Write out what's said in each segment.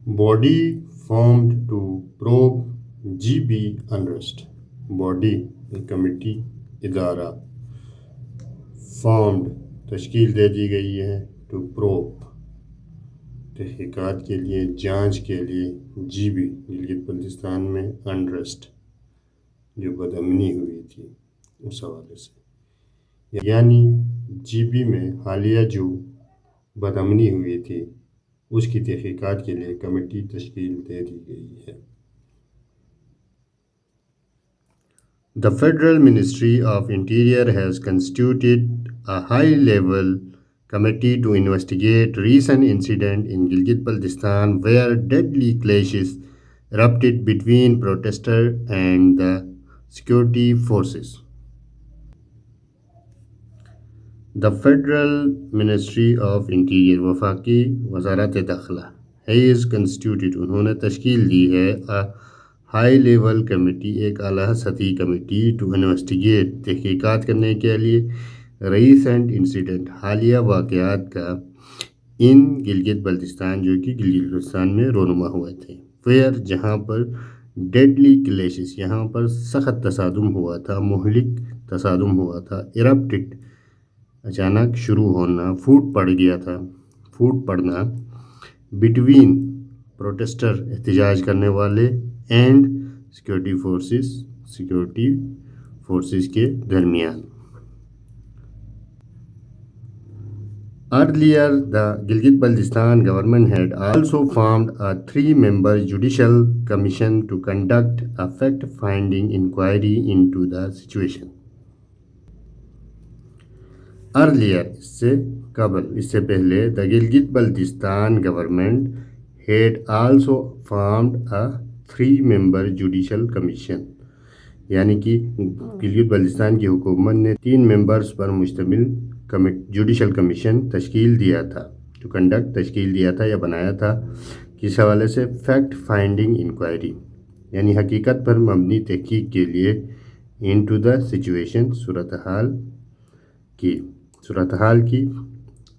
Body formed to probe GB unrest. Body ایک committee ادارہ formed تشکیل دے دی گئی ہے ٹو پروب تحقیقات کے لیے جانچ کے لیے جی بی گلگت بلتستان میں انرسٹ جو بدامنی ہوئی تھی اس حوالے سے، یعنی جی بی میں حالیہ جو بدامنی ہوئی تھی اس کی تحقیقات کے لیے کمیٹی تشکیل دے دی گئی ہے۔ The Federal Ministry of Interior has constituted a high-level committee to investigate recent incident in Gilgit-Baltistan where deadly clashes erupted between protesters and the security forces. The Federal Ministry of Interior وفاقی وزارت داخلہ has constituted انہوں نے تشکیل دی ہے high level committee ایک اعلیٰ سطحی کمیٹی ٹو انویسٹیگیٹ تحقیقات کرنے کے لیے ریسنٹ انسیڈنٹ حالیہ واقعات کا ان گلگت بلتستان جو کہ گلگت بلتستان میں رونما ہوئے تھے فیر جہاں پر ڈیڈلی کلیشز یہاں پر سخت تصادم ہوا تھا، مہلک تصادم ہوا تھا، ایرپٹڈ اچانک شروع ہونا، پھوٹ پڑنا بٹوین پروٹیسٹر احتجاج کرنے والے اینڈ سیکورٹی فورسز کے درمیان۔ Earlier, the Gilgit-Baltistan government had also formed a 3-member judicial commission to conduct a fact-finding inquiry into the situation. Earlier, اس سے پہلے the Gilgit-Baltistan government had also formed a 3-member judicial commission، یعنی کہ گلگت بلتستان کی حکومت نے 3 members پر مشتمل judicial commission تشکیل دیا تھا یا بنایا تھا، کس حوالے سے فیکٹ فائنڈنگ انکوائری، یعنی حقیقت پر مبنی تحقیق کے لیے انٹو دا سچویشن صورتحال کی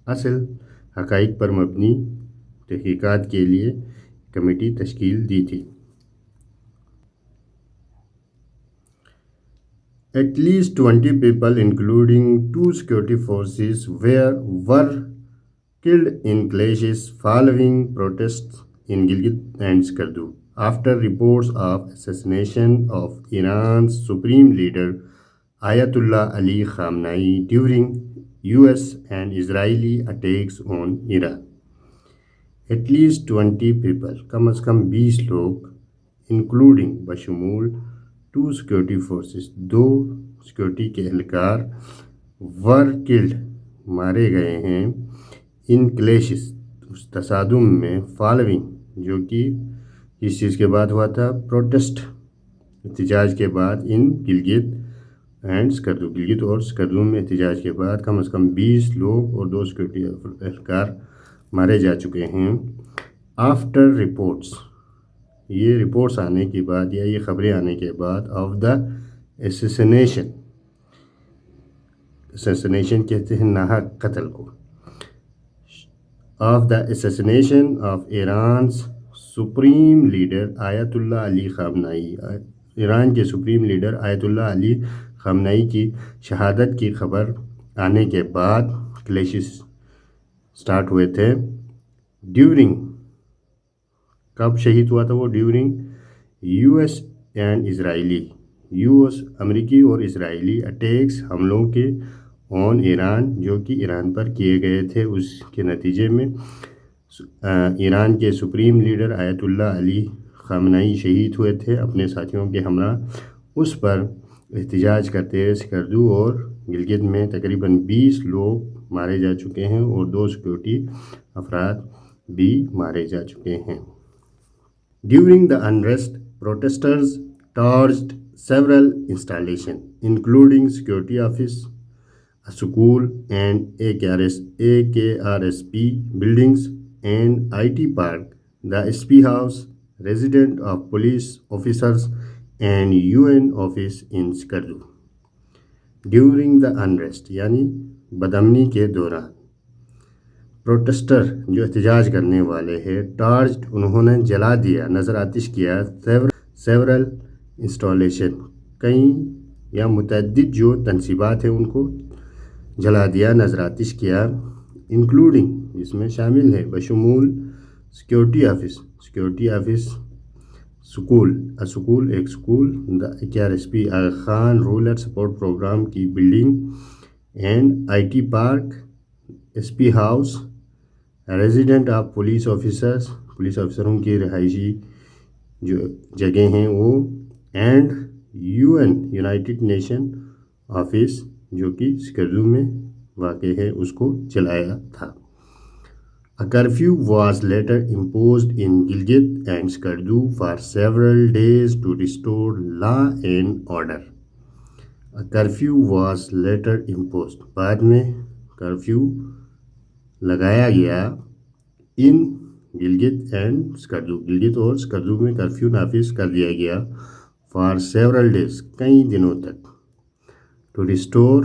اصل حقائق پر مبنی تحقیقات کے لیے کمیٹی تشکیل دی تھی۔ At least 20 people, including 2 security forces, were killed in clashes following protests in Gilgit and Skardu, after reports of assassination of Iran's supreme leader Ayatollah Ali Khamenei during US and Israeli attacks on Iran. At least 20 people, کم از کم 20 لوگ، including بشمول 2 security forces 2 security کے اہلکار were killed مارے گئے ہیں ان clashes اس تصادم میں following جو کہ اس چیز کے بعد ہوا تھا پروٹیسٹ احتجاج کے بعد ان گلگت اینڈ سکردو گلگت اور سکردو میں احتجاج کے بعد کم از کم 20 لوگ اور 2 سیکورٹی اہلکار مارے جا چکے ہیں۔ آفٹر رپورٹس یہ رپورٹس آنے کے بعد یا یہ خبریں آنے کے بعد آف دا اسیسنیشن کہتے ہیں ناحق قتل کو، of the assassination of Iran's supreme leader آیت اللہ علی خامنئی، ایران کے سپریم لیڈر آیت اللہ علی خامنئی کی شہادت کی خبر آنے کے بعد کلیشز سٹارٹ ہوئے تھے۔ ڈیورنگ کب شہید ہوا تھا وہ؟ ڈیورنگ US اینڈ اسرائیلی امریکی اور اسرائیلی اٹیکس حملوں کے آن ایران جو کہ ایران پر کیے گئے تھے، اس کے نتیجے میں ایران کے سپریم لیڈر آیت اللہ علی خامنئی شہید ہوئے تھے اپنے ساتھیوں کے ہمراہ۔ اس پر احتجاج کرتے ہوئے سکردو اور گلگت میں تقریباً 20 لوگ مارے جا چکے ہیں اور 2 سیکورٹی افراد بھی مارے جا چکے ہیں۔ During the unrest, protesters torched several installations, including security office, a school, and AKRSP buildings and IT park, the SP house, residence of police officers, and UN office in Skardu. During the unrest, یعنی بدامنی کے دوران protester جو احتجاج کرنے والے ہیں ٹارچڈ انہوں نے جلا دیا نظر آتش کیا سیورل انسٹالیشن کئی یا متعدد جو تنصیبات ہیں ان کو جلا دیا نظر آتش کیا انکلوڈنگ اس میں شامل ہے بشمول سیکورٹی آفس اسکول ایک school KRSP Aga Khan rural support programme کی building and IT park SP house resident of police آفیسروں کی رہائشی جو جگہ ہیں وہ and UN united nation office جو کہ سکردو میں واقع ہے اس کو چلایا تھا. A curfew was later imposed in Gilgit and Skardu for several days to restore law and order. A curfew was later imposed. بعد میں کرفیو لگایا گیا ان گلگت اینڈ سکردو گلگت اور سکردو میں کرفیو نافذ کر دیا گیا فار سیورل ڈیز کئی دنوں تک ٹو ریسٹور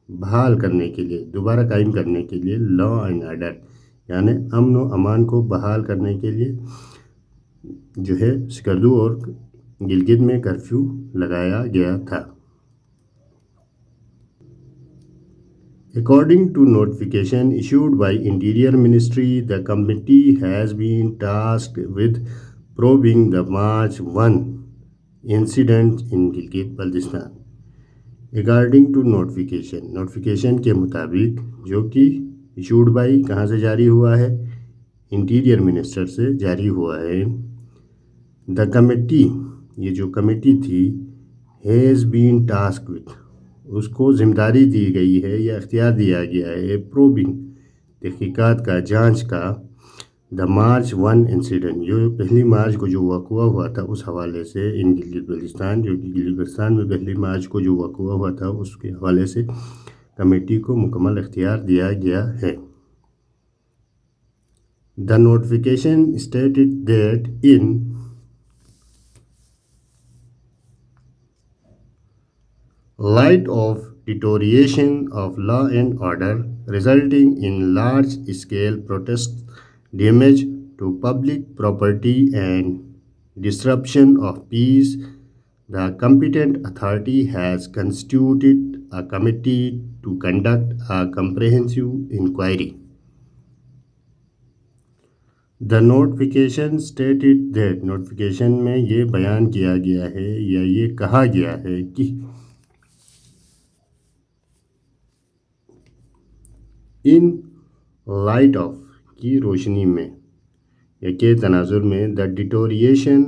بحال کرنے کے لیے دوبارہ قائم کرنے کے لیے لا اینڈ آرڈر یعنی امن و امان کو بحال کرنے کے لیے جو ہے سکردو اور گلگت میں کرفیو لگایا گیا تھا. According to notification issued by Interior Ministry, the committee has been tasked with probing the March 1 incident in Gilgit-Baltistan. According to notification کے مطابق جو کہ ایشوڈ بائی کہاں سے جاری ہوا ہے انٹیریئر منسٹر سے جاری ہوا ہے. The committee یہ جو کمیٹی تھی has been tasked with اس کو ذمہ داری دی گئی ہے یا اختیار دیا گیا ہے پروبنگ تحقیقات کا جانچ کا دا مارچ 1 انسیڈنٹ جو پہلی مارچ کو جو واقعہ ہوا تھا اس حوالے سے ان گلگت بلتستان جو کہ گلگت بلتستان میں پہلی مارچ کو جو واقعہ ہوا تھا اس کے حوالے سے کمیٹی کو مکمل اختیار دیا گیا ہے. The notification stated that in light of deterioration of law and order resulting in large-scale protest, damage to public property and disruption of peace, the competent authority has constituted a committee to conduct a comprehensive inquiry. The notification stated that notification میں یہ بیان کیا گیا ہے یا یہ کہا گیا ہے کہ ان لائٹ آف کی روشنی میں یا کے تناظر میں the deterioration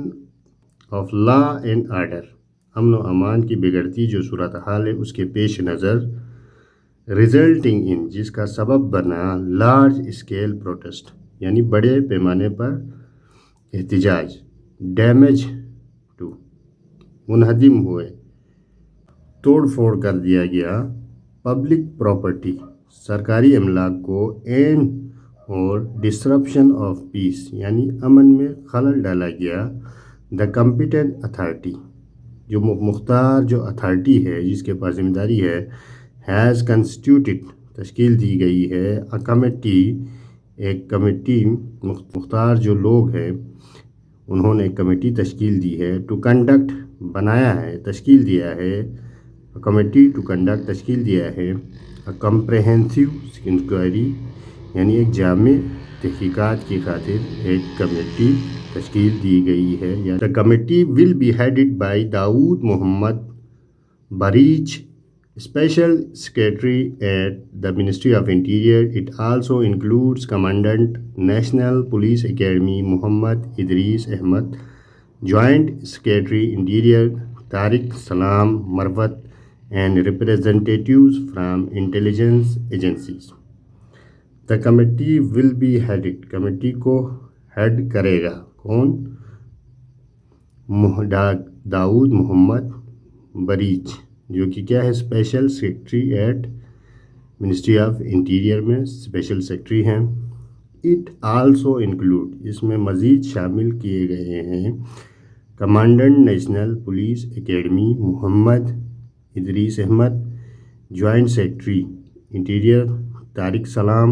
of law and order امن و امان کی بگڑتی جو صورتحال ہے اس کے پیش نظر ریزلٹنگ ان جس کا سبب بنا لارج اسکیل پروٹیسٹ یعنی بڑے پیمانے پر احتجاج ڈیمیج ٹو منہدم ہوئے توڑ پھوڑ کر دیا گیا پبلک پراپرٹی سرکاری املاک کو اینڈ اور ڈسرپشن آف پیس یعنی امن میں خلل ڈالا گیا. دا کمپیٹنٹ اتھارٹی جو مختار جو اتھارٹی ہے جس کے پاس ذمہ داری ہے ہیز کنسٹیٹیوٹڈ تشکیل دی گئی ہے اے کمیٹی ایک کمیٹی مختار جو لوگ ہیں انہوں نے ایک کمیٹی تشکیل دی ہے ٹو کنڈکٹ بنایا ہے تشکیل دیا ہے کمیٹی ٹو کنڈکٹ تشکیل دیا ہے کمپریہنسو انکوائری یعنی ایک جامع تحقیقات کی خاطر ایک کمیٹی تشکیل دی گئی ہے. The committee will be headed by Daud Muhammad Barech special secretary at the ministry of interior. It also includes commandant national police academy Muhammad Idrees Ahmad joint secretary interior Tariq Salam Marwat and representatives from intelligence agencies. The committee will be headed committee کو head کرے گا کون داؤد Muhammad breach جو کہ کیا ہے special secretary at ministry of interior میں special secretary ہیں. It also include اس میں مزید شامل کیے گئے ہیں commandant national police academy Muhammad Idrees Ahmad joint secretary interior Tariq Salam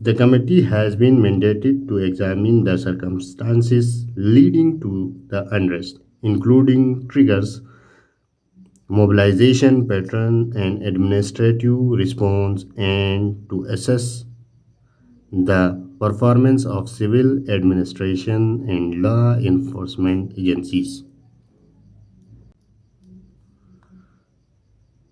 The committee has been mandated to examine the circumstances leading to the unrest, including triggers, mobilization pattern, and administrative response, and to assess the performance of civil administration and law enforcement agencies.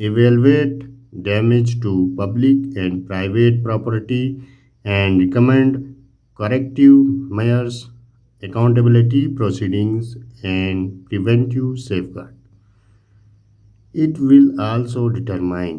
evaluate damage to public and private property and recommend corrective measures, accountability proceedings, and preventive safeguard. It will also determine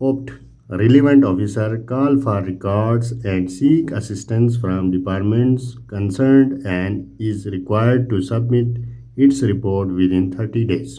opt relevant officer call for records and seek assistance from departments concerned and is required to submit its report within 30 days.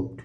opt